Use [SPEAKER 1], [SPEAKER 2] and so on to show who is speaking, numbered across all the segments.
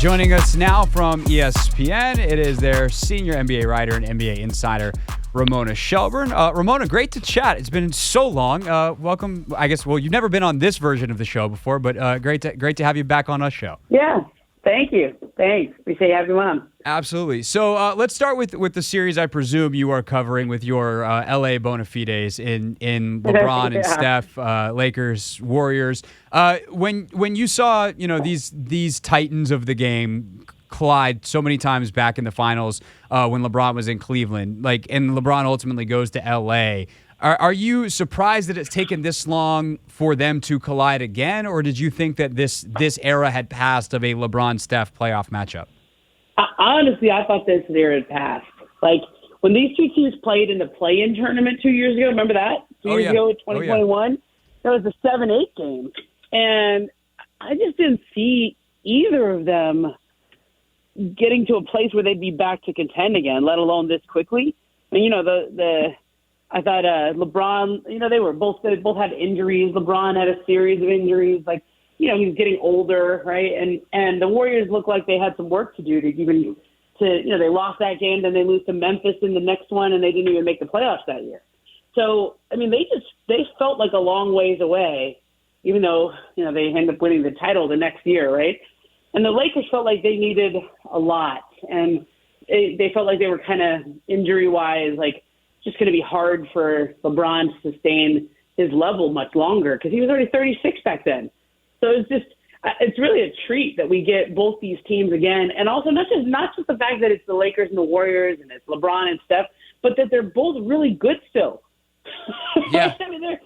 [SPEAKER 1] Joining us now from ESPN, it is their senior NBA writer and NBA insider, Ramona Shelburne. Ramona, great to chat. It's been so long. Welcome. I guess, well, you've never been on this version of the show before, but great to have you back on our show.
[SPEAKER 2] Yeah, thank you. Thanks. Appreciate having you on.
[SPEAKER 1] Absolutely. So let's start with the series I presume you are covering with your LA bona fides in LeBron and Steph, Lakers, Warriors. When you saw these titans of the game collide so many times back in the finals when LeBron was in Cleveland, and LeBron ultimately goes to LA. Are you surprised that it's taken this long for them to collide again, or did you think that this era had passed of a LeBron-Steph playoff matchup?
[SPEAKER 2] Honestly, I thought this year had passed. Like, when these two teams played in the play-in tournament 2 years ago, remember that? 2 years ago, 2021? That was a 7-8 game. And I just didn't see either of them getting to a place where they'd be back to contend again, let alone this quickly. I mean, I thought LeBron, they both had injuries. LeBron had a series of injuries. He was getting older, right? And the Warriors looked like they had some work to do they lost that game, then they lose to Memphis in the next one, and they didn't even make the playoffs that year. So, I mean, they felt like a long ways away, even though, they ended up winning the title the next year, right? And the Lakers felt like they needed a lot, and they felt like they were kind of injury-wise, just going to be hard for LeBron to sustain his level much longer because he was already 36 back then. So it's really a treat that we get both these teams again, and also not just the fact that it's the Lakers and the Warriors and it's LeBron and Steph, but that they're both really good still.
[SPEAKER 1] Yeah.
[SPEAKER 2] I mean,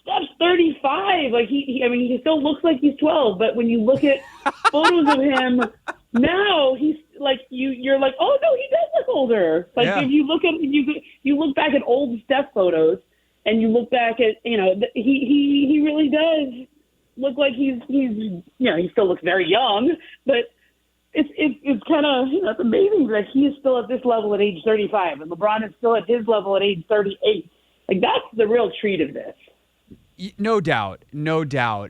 [SPEAKER 2] Steph's 35. He still looks like he's 12, but when you look at photos of him now, he's you're like, oh no, he does look older. If you look at you look back at old Steph photos, and you look back at he really does look like he still looks very young, but it's kind of it's amazing that he is still at this level at age 35, and LeBron is still at his level at age 38. That's the real treat of this.
[SPEAKER 1] No doubt.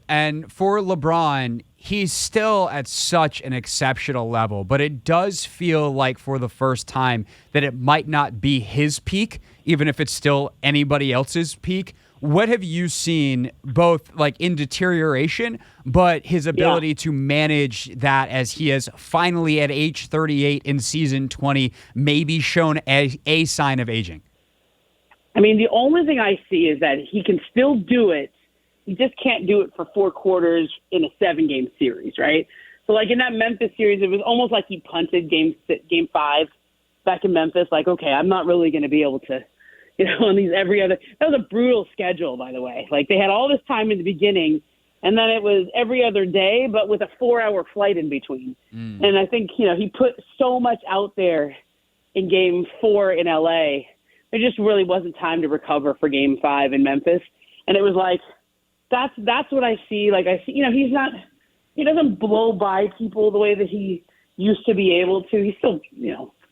[SPEAKER 1] And for LeBron, he's still at such an exceptional level, but it does feel like for the first time that it might not be his peak, even if it's still anybody else's peak. What have you seen both in deterioration, but his ability to manage that as he has finally at age 38 in season 20 maybe shown a sign of aging?
[SPEAKER 2] I mean, the only thing I see is that he can still do it. He just can't do it for 4 quarters in a 7-game series, right? So, in that Memphis series, it was almost like he punted game 5 back in Memphis. Okay, I'm not really going to be able to, on these every other. That was a brutal schedule, by the way. They had all this time in the beginning, and then it was every other day, but with a 4-hour flight in between. And I think, he put so much out there in game 4 in L.A., there just really wasn't time to recover for game 5 in Memphis. And it was that's what I see. I see, he doesn't blow by people the way that he used to be able to. He's still,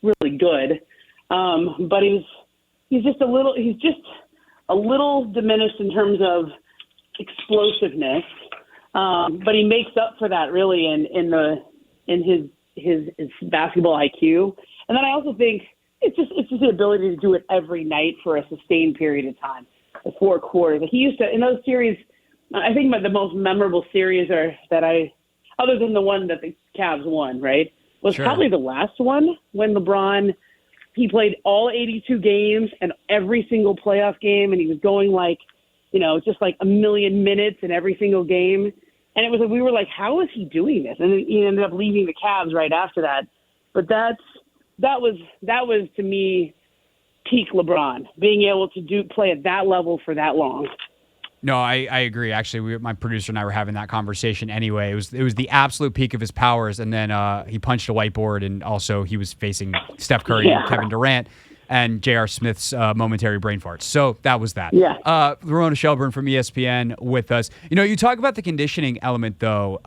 [SPEAKER 2] really good. But he's just a little diminished in terms of explosiveness. But he makes up for that really in his basketball IQ. And then I also think it's just the ability to do it every night for a sustained period of time, the 4 quarters. He used to, in those series, I think the most memorable series other than the one that the Cavs won, right, was probably the last one when LeBron, he played all 82 games and every single playoff game, and he was going just a million minutes in every single game. And it was we were like, how is he doing this? And then he ended up leaving the Cavs right after that. But that was to me peak LeBron, being able to play at that level for that long.
[SPEAKER 1] No, I agree. Actually, my producer and I were having that conversation anyway. It was the absolute peak of his powers, and then he punched a whiteboard, and also he was facing Steph Curry and Kevin Durant and J.R. Smith's momentary brain farts. So that was that.
[SPEAKER 2] Yeah.
[SPEAKER 1] Ramona Shelburne from ESPN with us. You talk about the conditioning element, though.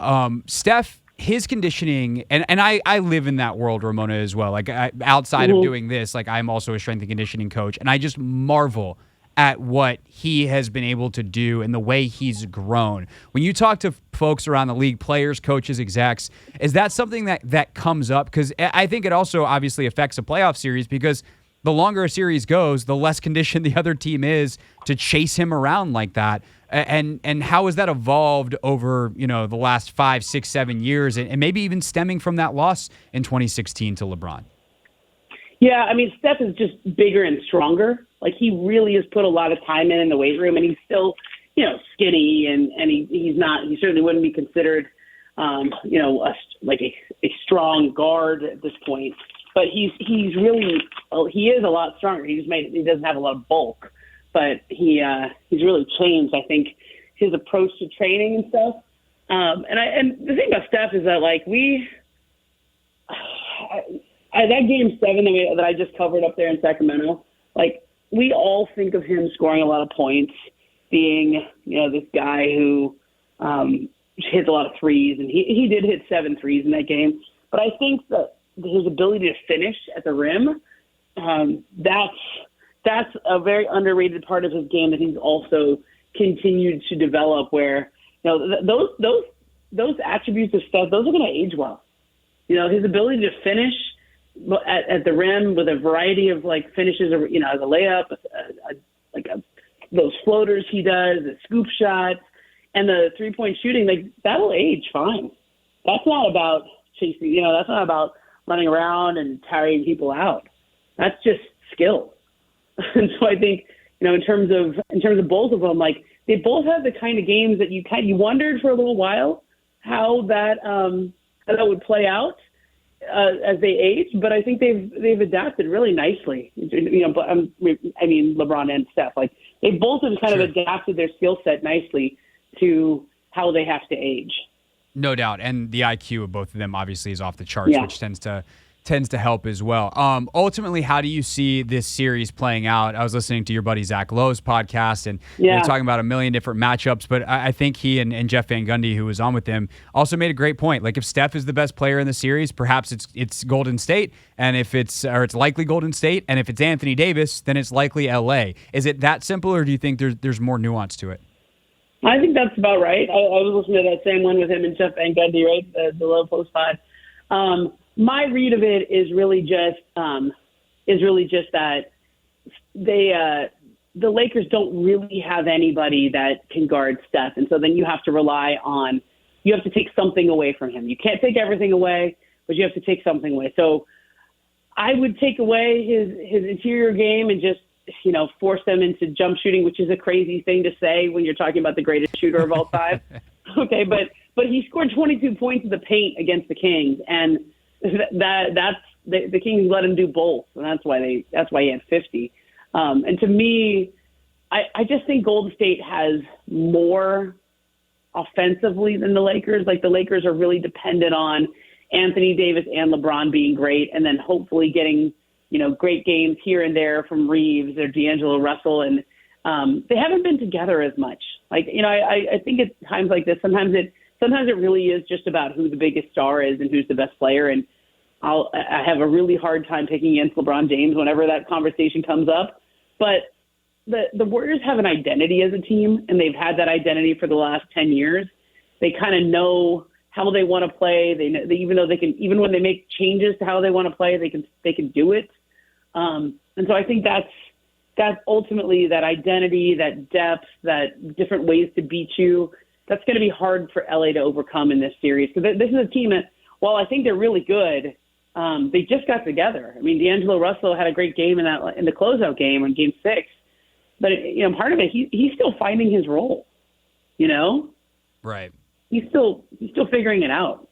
[SPEAKER 1] Steph, his conditioning, and I live in that world, Ramona, as well. Outside of doing this, I'm also a strength and conditioning coach, and I just marvel at what he has been able to do and the way he's grown. When you talk to folks around the league, players, coaches, execs, is that something that comes up? Because I think it also obviously affects a playoff series, because the longer a series goes, the less conditioned the other team is to chase him around like that. And how has that evolved over, the last 5, 6, 7 years, and maybe even stemming from that loss in 2016 to LeBron?
[SPEAKER 2] Yeah, I mean, Steph is just bigger and stronger. Like, he really has put a lot of time in the weight room, and he's still, skinny, and he certainly wouldn't be considered, a strong guard at this point. But he is a lot stronger. He doesn't have a lot of bulk, but he's really changed, I think, his approach to training and stuff. And the thing about Steph is that, like, that game 7 that I just covered up there in Sacramento, like, we all think of him scoring a lot of points, being, this guy who hits a lot of threes, and he did hit 7 threes in that game. But I think that his ability to finish at the rim, that's a very underrated part of his game that he's also continued to develop, where, those attributes of Steph, those are going to age well. His ability to finish at the rim with a variety of, like, finishes, as a layup, those floaters he does, the scoop shots, and the three-point shooting, like, that'll age fine. That's not about chasing, that's not about running around and tiring people out. That's just skill. And so I think, in terms of both of them, like, they both have the kind of games that you wondered for a little while how that would play out as they age, but I think they've adapted really nicely. But I mean, LeBron and Steph, like, they both have kind of adapted their skill set nicely to how they have to age.
[SPEAKER 1] No doubt, and the IQ of both of them obviously is off the charts, which tends to help as well. Ultimately, how do you see this series playing out? I was listening to your buddy Zach Lowe's podcast, and they're talking about a million different matchups, but I think he and Jeff Van Gundy, who was on with him, also made a great point. Like, if Steph is the best player in the series, perhaps it's Golden State, and if it's likely Golden State, and if it's Anthony Davis, then it's likely LA. Is it that simple, or do you think there's more nuance to it?
[SPEAKER 2] I think that's about right. I was listening to that same one with him and Jeff Van Gundy, right? The Low Post Pod. My read of it is really just that the Lakers don't really have anybody that can guard Steph, and so then you have to take something away from him. You can't take everything away, but you have to take something away. So I would take away his interior game and just force them into jump shooting, which is a crazy thing to say when you're talking about the greatest shooter of all time. Okay, but he scored 22 points in the paint against the Kings, and that's the Kings let him do both, and that's why he had 50. And to me, I just think Golden State has more offensively than the Lakers. Like, the Lakers are really dependent on Anthony Davis and LeBron being great, and then hopefully getting great games here and there from Reeves or D'Angelo Russell, and they haven't been together as much. Like, I think at times like this, sometimes it really is just about who the biggest star is and who's the best player. And I have a really hard time picking against LeBron James whenever that conversation comes up. But the Warriors have an identity as a team, and they've had that identity for the last 10 years. They kind of know how they want to play. Even when they make changes to how they want to play, they can do it. And so I think that's ultimately that identity, that depth, that different ways to beat you. That's going to be hard for LA to overcome in this series. Because this is a team that, while I think they're really good, they just got together. I mean, D'Angelo Russell had a great game in the closeout game in Game 6. But part of it, he's still finding his role.
[SPEAKER 1] Right.
[SPEAKER 2] He's still figuring it out.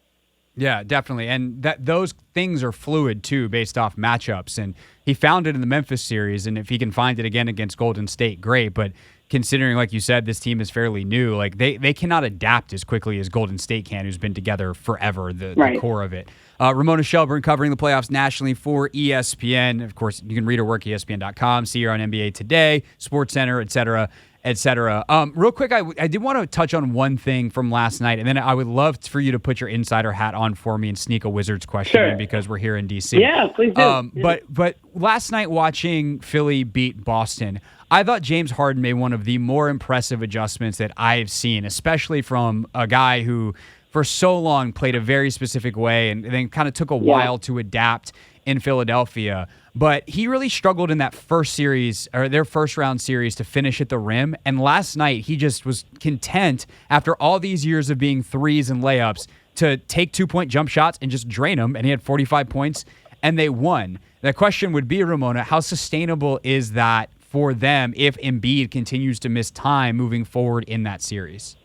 [SPEAKER 1] Yeah, definitely. And those things are fluid, too, based off matchups. And he found it in the Memphis series, and if he can find it again against Golden State, great. But considering, like you said, this team is fairly new, like they cannot adapt as quickly as Golden State can, who's been together forever, the core of it. Ramona Shelburne covering the playoffs nationally for ESPN. Of course, you can read her work at ESPN.com, see her on NBA Today, SportsCenter, etc. etc. Real quick, I did want to touch on one thing from last night, and then I would love for you to put your insider hat on for me and sneak a Wizards question in because we're here in DC.
[SPEAKER 2] Yeah, please do.
[SPEAKER 1] But last night watching Philly beat Boston, I thought James Harden made one of the more impressive adjustments that I've seen, especially from a guy who for so long played a very specific way and then kind of took a while to adapt in Philadelphia. But he really struggled in that first series, or their first round series, to finish at the rim. And last night, he just was content, after all these years of being threes and layups, to take 2-point jump shots and just drain them. And he had 45 points, and they won. The question would be, Ramona, how sustainable is that for them if Embiid continues to miss time moving forward in that series?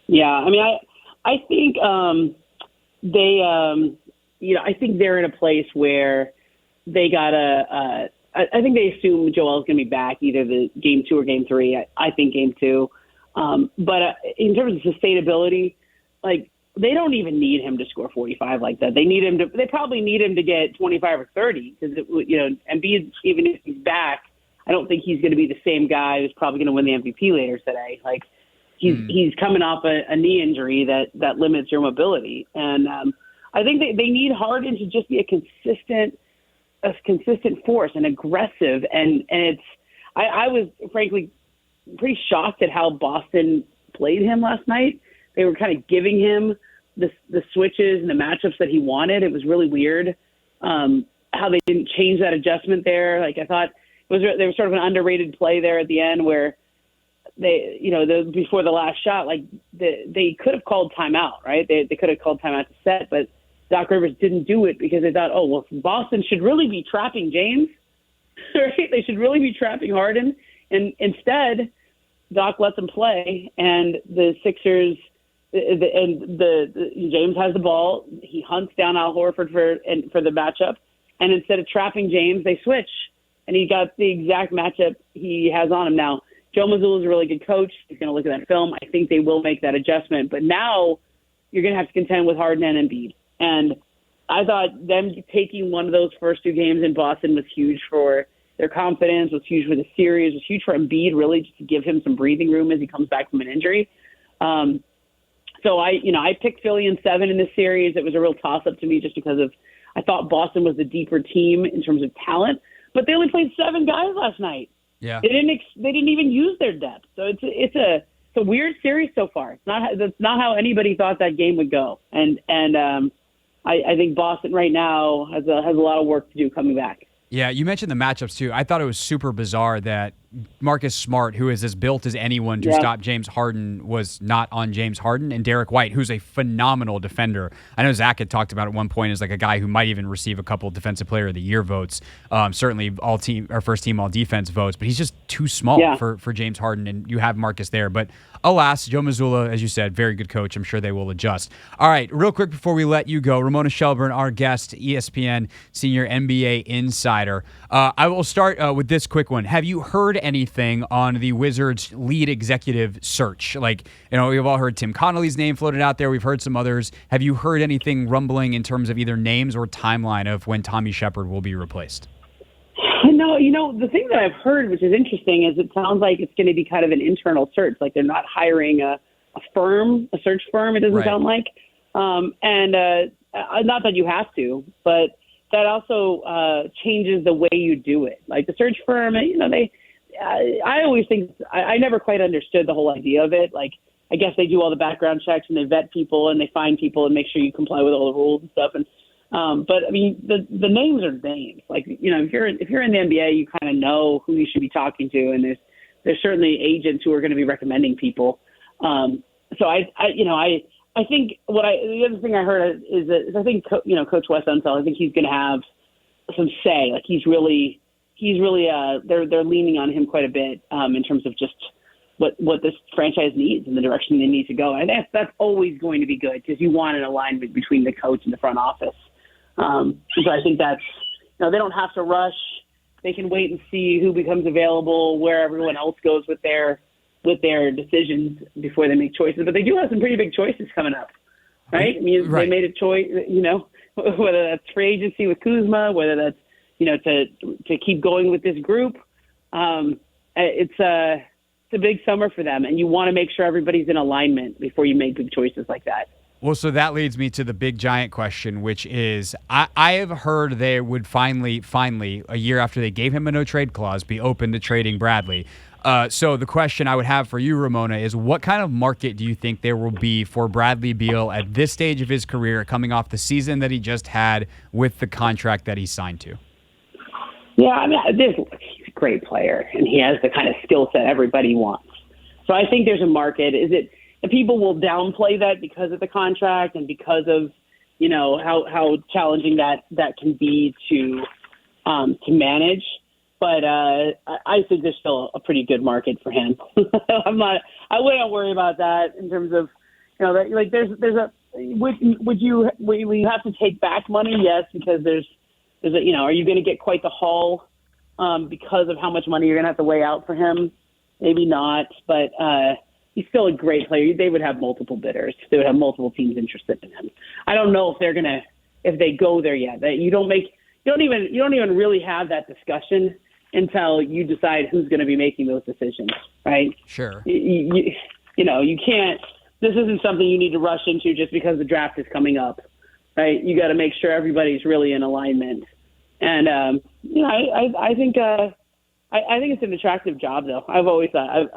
[SPEAKER 2] Yeah, I mean, I think I think they're in a place where they gotta. I think they assume Joel's going to be back either the game 2 or game 3. I think game 2. But in terms of sustainability, like, they don't even need him to score 45 like that. They need him to. They probably need him to get 25 or 30 because Embiid, even if he's back, I don't think he's going to be the same guy who's probably going to win the MVP later today. Like, he's coming off a knee injury that limits your mobility, and I think they need Harden to just be a consistent force and aggressive. And it's I was frankly pretty shocked at how Boston played him last night. They were kind of giving him the switches and the matchups that he wanted. It was really weird how they didn't change that adjustment there. Like, I thought there was sort of an underrated play there at the end where they, before the last shot, like they could have called timeout, right? They could have called timeout to set, but Doc Rivers didn't do it because they thought, Boston should really be trapping James, right? They should really be trapping Harden. And instead, Doc lets them play, and the Sixers, James has the ball. He hunts down Al Horford for the matchup, and instead of trapping James, they switch, and he got the exact matchup he has on him. Now, Joe Mazzulla is a really good coach. He's going to look at that film. I think they will make that adjustment, but now you're going to have to contend with Harden and Embiid. And I thought them taking one of those first 2 games in Boston was huge for their confidence, was huge for the series, was huge for Embiid, really, just to give him some breathing room as he comes back from an injury. So I picked Philly in 7 in this series. It was a real toss-up to me just because I thought Boston was the deeper team in terms of talent, but they only played 7 guys last night.
[SPEAKER 1] Yeah,
[SPEAKER 2] they didn't even use their depth. So it's a weird series so far. That's not how anybody thought that game would go. And I think Boston right now has a lot of work to do coming back.
[SPEAKER 1] Yeah, you mentioned the matchups too. I thought it was super bizarre that Marcus Smart, who is as built as anyone to stop James Harden, was not on James Harden, and Derek White, who's a phenomenal defender. I know Zach had talked about at one point as like a guy who might even receive a couple Defensive Player of the Year votes, certainly first team all defense votes, but he's just too small for James Harden, and you have Marcus there. But alas, Joe Mazzulla, as you said, very good coach. I'm sure they will adjust. All right, real quick before we let you go, Ramona Shelburne, our guest, ESPN senior NBA insider. I will start with this quick one. Have you heard anything on the Wizards' lead executive search? Like, we've all heard Tim Connolly's name floated out there. We've heard some others. Have you heard anything rumbling in terms of either names or timeline of when Tommy Sheppard will be replaced?
[SPEAKER 2] No, the thing that I've heard, which is interesting, is it sounds like it's going to be kind of an internal search. Like, they're not hiring a search firm, it doesn't sound like. And not that you have to, but that also changes the way you do it. Like, the search firm, I always think, I never quite understood the whole idea of it. Like, I guess they do all the background checks and they vet people and they find people and make sure you comply with all the rules and stuff. And but I mean, the names are names. Like, if you're in the NBA, you kind of know who you should be talking to, and there's certainly agents who are going to be recommending people. So I think the other thing I heard is that I think Coach Wes Unseld, I think he's going to have some say. Like, he's really they're leaning on him quite a bit in terms of just what this franchise needs and the direction they need to go. And that's always going to be good because you want an alignment between the coach and the front office. So I think that's, they don't have to rush. They can wait and see who becomes available, where everyone else goes with their decisions before they make choices. But they do have some pretty big choices coming up, right? I mean, They made a choice, whether that's free agency with Kuzma, whether that's, to keep going with this group. a big summer for them, and you want to make sure everybody's in alignment before you make big choices like that.
[SPEAKER 1] Well, so that leads me to the big giant question, which is I have heard they would finally, a year after they gave him a no-trade clause, be open to trading Bradley. So the question I would have for you, Ramona, is what kind of market do you think there will be for Bradley Beal at this stage of his career, coming off the season that he just had with the contract that he signed to?
[SPEAKER 2] Yeah, I mean, he's a great player, and he has the kind of skill set everybody wants. So I think there's a market. And people will downplay that because of the contract and because of, how challenging that can be to manage. But I think there's still a pretty good market for him. I wouldn't worry about that in terms of, would you have to take back money? Yes, because are you going to get quite the haul because of how much money you're going to have to weigh out for him? Maybe not, but he's still a great player. They would have multiple bidders. They would have multiple teams interested in him. I don't know if they go there yet. That you don't even really have that discussion until you decide who's going to be making those decisions, right?
[SPEAKER 1] Sure.
[SPEAKER 2] You can't. This isn't something you need to rush into just because the draft is coming up, right? You got to make sure everybody's really in alignment. And I think it's an attractive job, though. I've always thought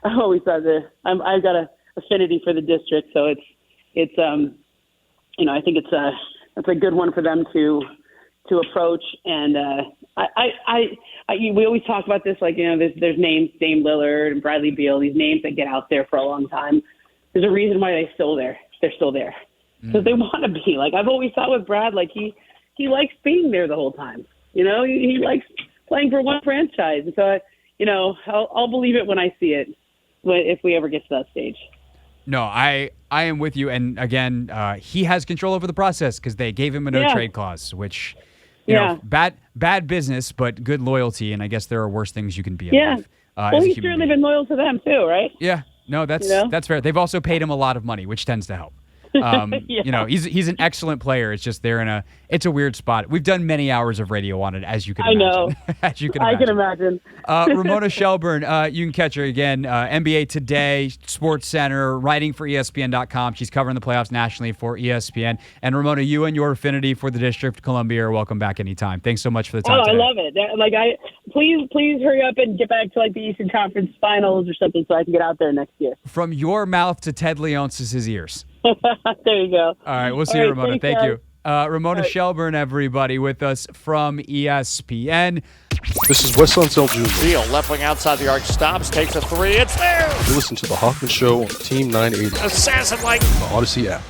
[SPEAKER 2] that I've got an affinity for the district, so it's I think it's a good one for them to approach. And we always talk about this, there's names, Dame Lillard and Bradley Beal, these names that get out there for a long time. There's a reason why they're still there because they want to be. I've always thought with Brad, he likes being there the whole time. He likes playing for one franchise, and so I'll believe it when I see it. If we ever get to that stage.
[SPEAKER 1] No, I am with you. And again, he has control over the process because they gave him a no-trade clause, which, bad business, but good loyalty. And I guess there are worse things you can be in life.
[SPEAKER 2] Well, he's certainly been loyal to them too, right?
[SPEAKER 1] Yeah. No, that's fair. They've also paid him a lot of money, which tends to help. He's an excellent player. It's just it's a weird spot. We've done many hours of radio on it, as you can imagine.
[SPEAKER 2] I know.
[SPEAKER 1] As you can imagine.
[SPEAKER 2] I can imagine.
[SPEAKER 1] Ramona Shelburne, you can catch her again, NBA Today, Sports Center, writing for ESPN.com. She's covering the playoffs nationally for ESPN. And Ramona, you and your affinity for the District of Columbia are welcome back anytime. Thanks so much for the time today.
[SPEAKER 2] I love it. Please hurry up and get back to the Eastern Conference Finals or something so I can get out there next year.
[SPEAKER 1] From your mouth to Ted Leonsis' ears.
[SPEAKER 2] There you go.
[SPEAKER 1] All right, we'll see you, Ramona. Thank you. Ramona Shelburne, everybody, with us from ESPN.
[SPEAKER 3] This is Wes Unseld Jr.
[SPEAKER 4] Beal, left wing outside the arc, stops, takes a three. It's there.
[SPEAKER 3] You listen to The Hoffman Show on Team 980.
[SPEAKER 4] Assassin-like.
[SPEAKER 3] The Odyssey app.